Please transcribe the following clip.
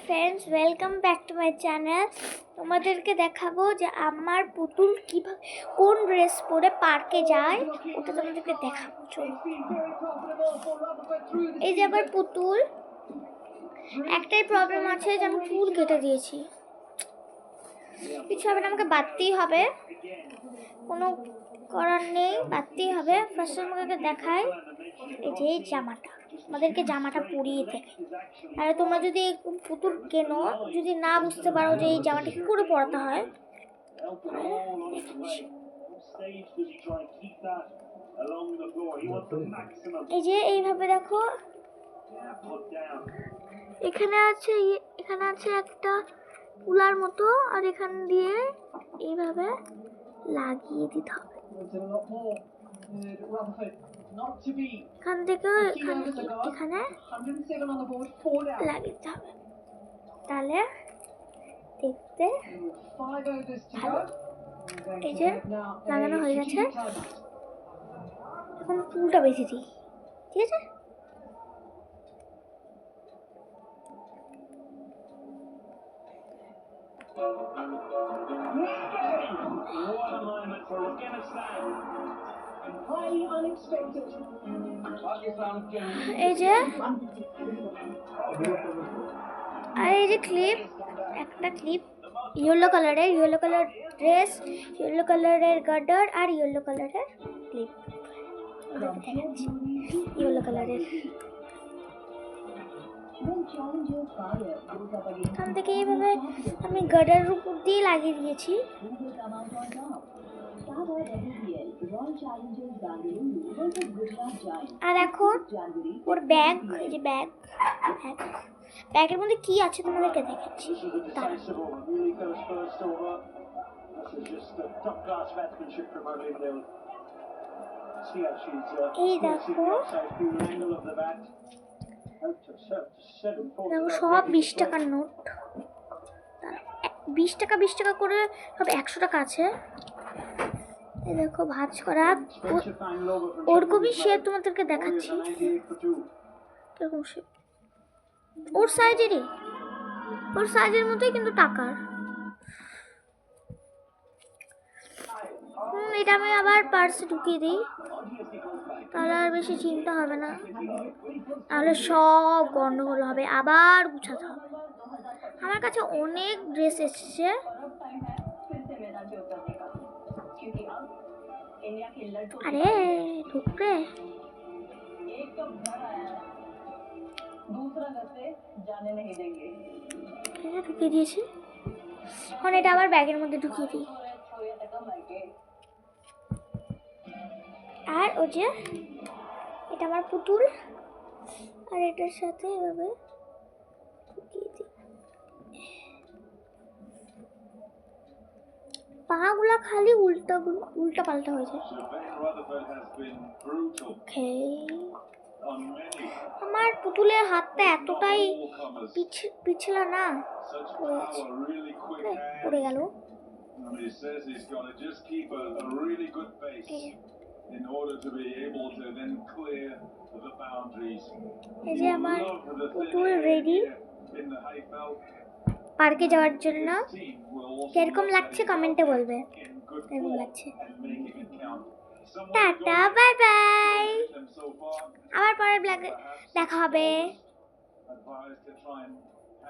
Friends, welcome back to my channel. তোমাদেরকে দেখাবো যে আমার পুতুল কীভাবে কোন ড্রেস পরে পার্কে যায়, ওটা তোমাদেরকে দেখাবো। চলো, এই যে আবার পুতুল। একটাই প্রবলেম আছে যে আমি চুল কেটে দিয়েছি, কিছু হবে না, আমাকে বাঁধতেই হবে, কোনো করার নেই, বাঁধতেই হবে। ফার্স্ট আমাকে দেখায় এই যে এই জামাটা, আমাদেরকে জামাটা পরিয়ে দেয়। আর তোমরা যদি পুতুল কেনো, যদি না বুঝতে পারো যে এই জামাটা কি করে পরাতে হয়, এই যে এইভাবে দেখো, এখানে আছে একটা কুলার মতো, আর এখান দিয়ে এইভাবে লাগিয়ে দিতে হবে। এখান থেকে এখানে লাগিয়ে দিতে হবে, তাহলে দেখতে ভালো। এই যে লাগানো হয়ে গেছে, এখন চুলটা বেঁধে দিই, ঠিক আছে? এই যে আর এই যে ক্লিপ, একটা clip yellow colour dress, yellow কালারের গার্ডার আর ইয়েলো কালারের ক্লিপ দেখাচ্ছি। ইয়েলো কালারের এখান থেকে এইভাবে আমি গার্ডারের উপর দিয়ে লাগিয়ে দিয়েছি। আর এখন ওর ব্যাগ, এই যে ব্যাগের মধ্যে কি আছে তোমাদেরকে দেখাচ্ছি। এই দেখো, সব 20 টাকার নোট, 20 টাকা করে সব 100 টাকা আছে। এই দেখো ভাঁজ করা, ওরকমই শেপ তোমাদেরকে দেখাচ্ছি, এরকম শেপ, ওর সাইজের মতোই কিন্তু টাকার। এটা আমি আবার পার্সে ঢুকিয়ে দিই, তাহলে আর বেশি চিন্তা হবে না, তাহলে সব গন্ডগোল হবে, আবার গুছাতে হবে। আমার কাছে অনেক ড্রেস এসেছে, আরে ঢুকবে, ঢুকিয়ে দিয়েছি। এখন এটা আবার ব্যাগের মধ্যে ঢুকিয়ে দিই। আর ও যে এটা আমার পুতুল, আর এটার সাথে এভাবে ঢুকিয়ে দিই। পাগুলা খালি উল্টা পাল্টা হয়ে যায়। আমার পুতুলের হাতটা এতটাই পিছলা না, পড়ে গেল। এই যে আমার পুতুল রেডি পার্কে যাওয়ার জন্য। কিরকম লাগছে কমেন্টে বলবে, কেমন লাগছে। টাটা, বাই বাই, আবার পরের ব্লগে দেখা হবে।